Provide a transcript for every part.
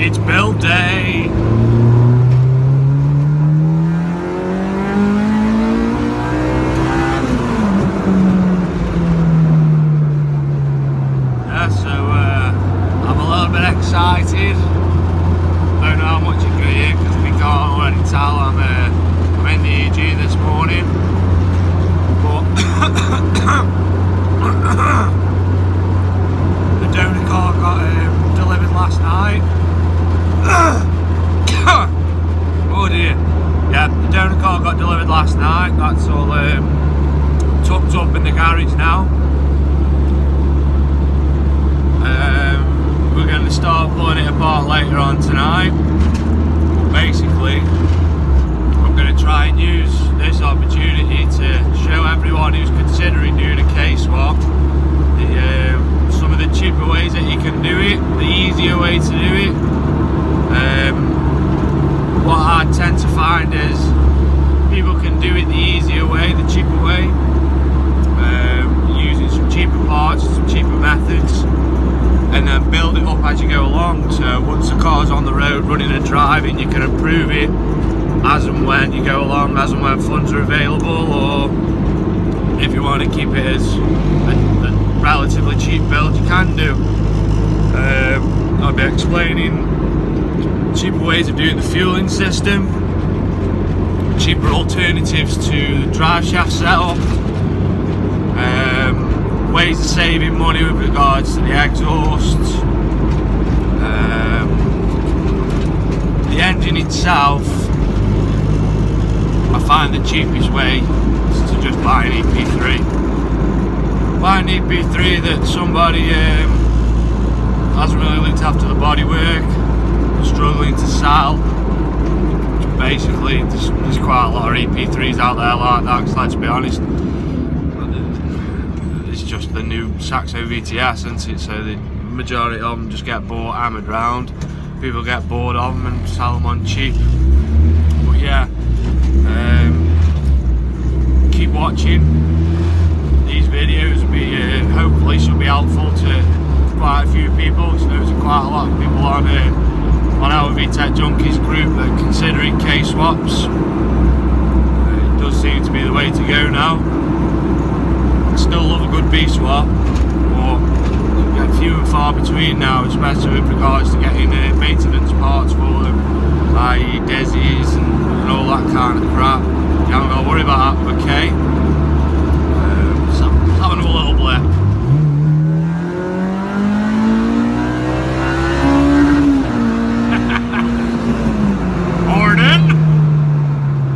It's build day. Yeah, so I'm a little bit excited. Don't know how much you can hear because we can't already tell I'm in the EG this morning. But the donor car got delivered last night. Oh dear. Yeah, the donor car got delivered last night. That's all tucked up in the garage now. We're going to start pulling it apart later on tonight. But basically, I'm going to try and use this opportunity to show everyone who's considering doing a K-swap some of the cheaper ways that you can do it, the easier way to do it. What I tend to find is people can do it the easier way, the cheaper way, using some cheaper parts, some cheaper methods, and then build it up as you go along. So once the car's on the road running and driving, you can improve it as and when you go along, as and when funds are available, or if you want to keep it as a relatively cheap build, you can do. I'll be explaining cheaper ways of doing the fueling system, cheaper alternatives to the drive shaft setup, ways of saving money with regards to the exhaust, the engine itself. I find the cheapest way is to just buy an EP3. Buy an EP3 that somebody hasn't really looked after the bodywork, struggling to sell. Basically, there's quite a lot of EP3s out there like that, because let's be honest, it's just the new Saxo VTS, isn't it? So the majority of them just get bought, hammered round. People get bored of them and sell them on cheap. But yeah, keep watching. These videos will be hopefully should be helpful to quite a few people. So there's quite a lot of people on our Vtec junkies group that are considering K-swaps. It does seem to be the way to go now. I still love a good B-swap, but you get few and far between now, especially with regards to getting maintenance parts for them, i.e. desis and all that kind of crap. You haven't got to worry about that with a K. Having a little blip. Morning.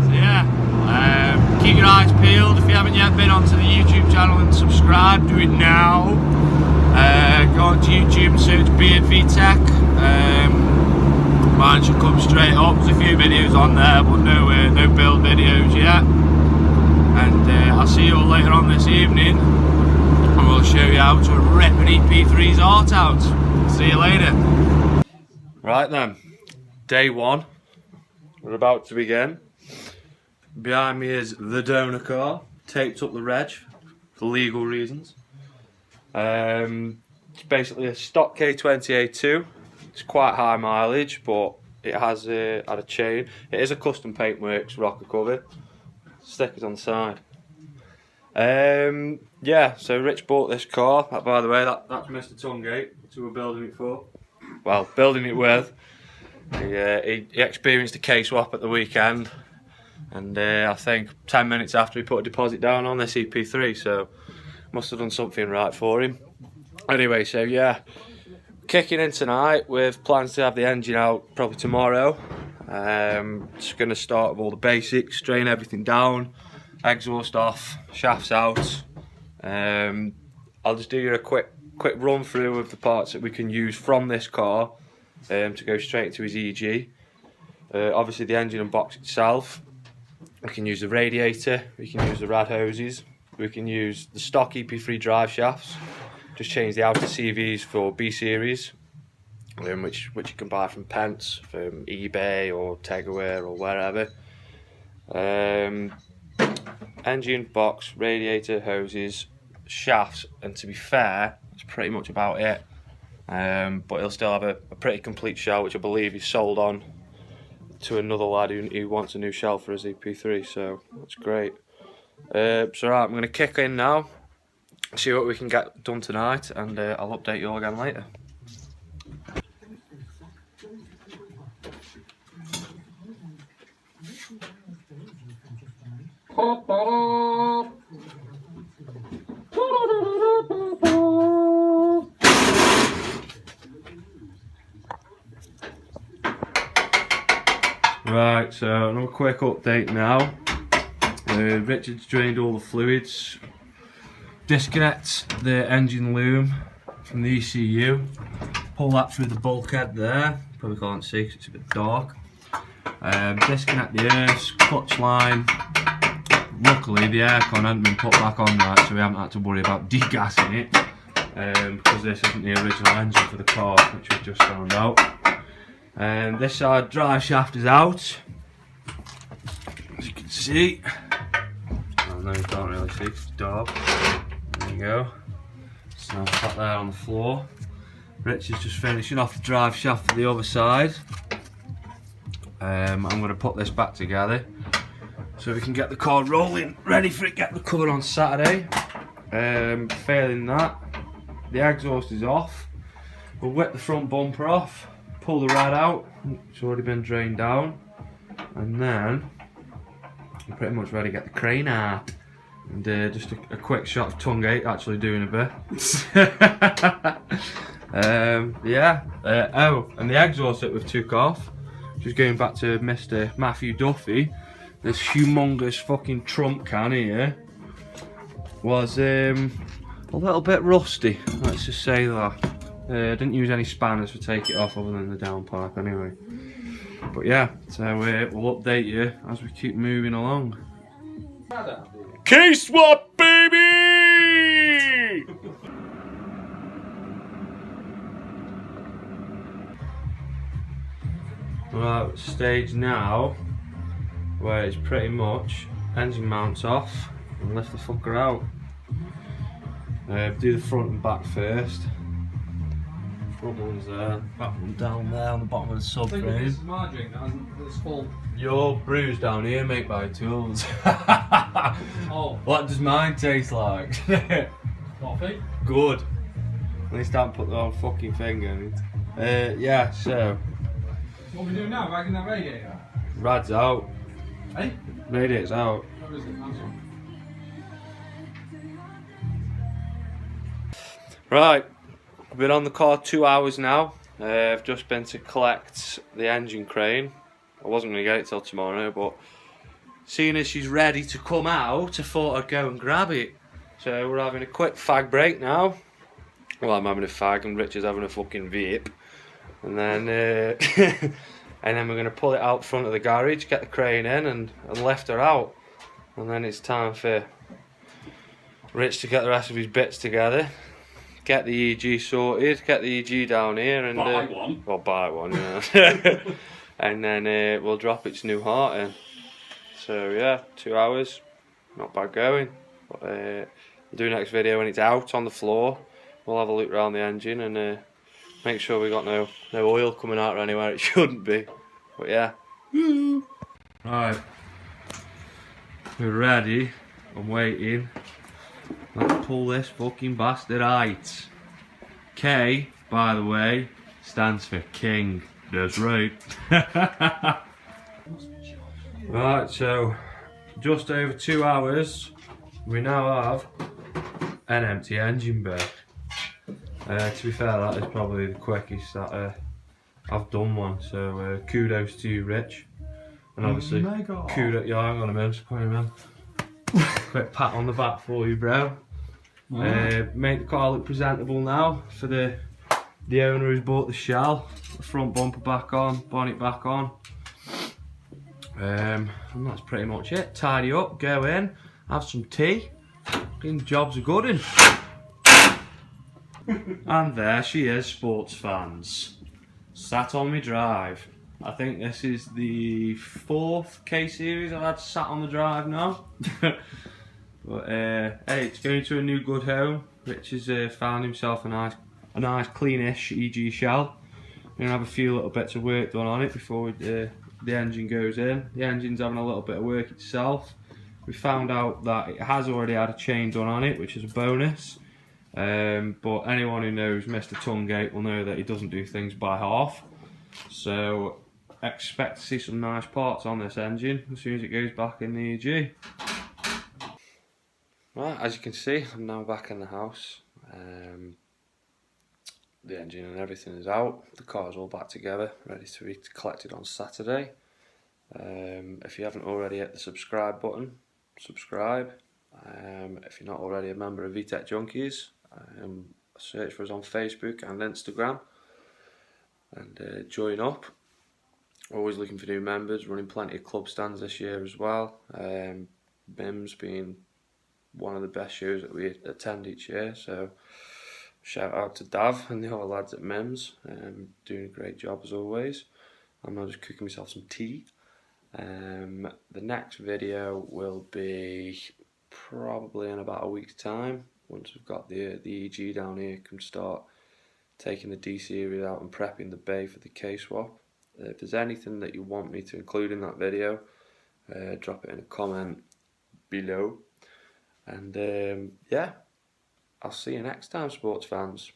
So yeah, keep your eyes peeled. If you haven't yet been onto the YouTube channel and subscribe, do it now. Go onto YouTube and search Beard Vtec. Mine should come straight up. There's a few videos on there, but no build videos yet. And I'll see you all later on this evening, and we'll show you how to rip an EP3's heart out. See you later. Right then, day one. We're about to begin. Behind me is the donor car, taped up the reg for legal reasons. It's basically a stock k20 A2. It's quite high mileage, but it has had a chain. It is a custom paintworks rocker cover. Stickers on the side. Yeah, so Rich bought this car. By the way, that's Mr. Tungate, who we're building it for. Well, building it with. He experienced a K-swap at the weekend, and I think 10 minutes after he put a deposit down on this EP3, so must have done something right for him. Anyway, so yeah, kicking in tonight with plans to have the engine out probably tomorrow. Just going to start with all the basics, strain everything down, exhaust off, shafts out. I'll just do you a quick run through of the parts that we can use from this car to go straight to his EG. Obviously the engine and box itself, we can use the radiator, we can use the rad hoses, we can use the stock EP3 drive shafts, just change the outer CVs for B series. Which you can buy from Pence, from eBay or Tegaware or wherever. Engine, box, radiator, hoses, shafts, and to be fair, that's pretty much about it. but he'll still have a pretty complete shell, which I believe he's sold on to another lad who wants a new shell for his EP3, so that's great. So right, I'm going to kick in now, see what we can get done tonight, and I'll update you all again later. Right, so another quick update now. Richard's drained all the fluids. Disconnect the engine loom from the ECU. Pull that through the bulkhead there. Probably can't see because it's a bit dark. Disconnect the earths, clutch line. Luckily the aircon hadn't been put back on right, so we haven't had to worry about degassing it. Because this isn't the original engine for the car, which we've just found out. This side drive shaft is out, as you can see. Oh no, you can't really see, it's dark. There you go. So now sat there on the floor. Richard's just finishing off the drive shaft for the other side. I'm going to put this back together so we can get the car rolling, ready for it to get recovered on Saturday. Failing that, the exhaust is off. We'll whip the front bumper off, pull the rad out, it's already been drained down, and then we're pretty much ready to get the crane out. And just a quick shot of tongue gate actually doing a bit. Oh, and the exhaust that we've took off, just going back to Mr. Matthew Duffy, this humongous fucking Trump can here was a little bit rusty, let's just say that. I didn't use any spanners to take it off other than the down pipe anyway. But yeah, so we'll update you as we keep moving along. K-swap, baby! Right, stage now where it's pretty much engine mounts off and lift the fucker out. Do the front and back first. Front one's there, back one down there on the bottom of the subframe. This is my drink, that's full. You're bruised down here, mate, by tools. Oh. What does mine taste like? Coffee? Good. At least I haven't put the whole fucking finger in it. Yeah, so. What are we doing now? Ragging that radiator? Rad's out. Hey? Radiator's out. Where is it? Right, we've been on the car 2 hours now. I've just been to collect the engine crane. I wasn't going to get it till tomorrow, but seeing as she's ready to come out, I thought I'd go and grab it. So we're having a quick fag break now. Well, I'm having a fag and Richard's having a fucking vape. And then and then we're going to pull it out front of the garage, get the crane in and lift her out. And then it's time for Rich to get the rest of his bits together. Get the EG sorted, get the EG down here and buy one. Well, buy one, yeah. And then we'll drop its new heart in. So yeah, 2 hours, not bad going. But we'll do next video when it's out on the floor. We'll have a look around the engine and make sure we got no oil coming out or anywhere it shouldn't be. But yeah. Right, we're ready. I'm waiting. Let's pull this fucking bastard out. K, by the way, stands for King. That's right. Right, so just over 2 hours, we now have an empty engine bay. To be fair, that is probably the quickest that I've done one. So kudos to you, Rich, and obviously kudos. Yeah, hang on a minute, just man. Quick pat on the back for you, bro. Make the car look presentable now for the owner who's bought the shell. The front bumper back on, bonnet back on. And that's pretty much it. Tidy up, go in, have some tea. The job's a good one. And there she is, sports fans. Sat on my drive. I think this is the 4th K series I've had sat on the drive now. But hey, it's going to a new good home. Rich has found himself a nice a nice cleanish EG shell. We're gonna have a few little bits of work done on it before the engine goes in. The engine's having a little bit of work itself. We found out that it has already had a chain done on it, which is a bonus. But anyone who knows Mr. Tungate will know that he doesn't do things by half. So expect to see some nice parts on this engine as soon as it goes back in the EG. Right, as you can see, I'm now back in the house. The engine and everything is out. The car's all back together, ready to be collected on Saturday. If you haven't already hit the subscribe button, subscribe. If you're not already a member of Vtec Junkies, search for us on Facebook and Instagram and join up. Always looking for new members, running plenty of club stands this year as well. MIMS being one of the best shows that we attend each year, so shout out to Dav and the other lads at MIMS, doing a great job as always. I'm now just cooking myself some tea. The next video will be probably in about a week's time. Once we've got the EG down here, can start taking the D series out and prepping the bay for the K swap. If there's anything that you want me to include in that video, drop it in a comment below. And yeah, I'll see you next time, sports fans.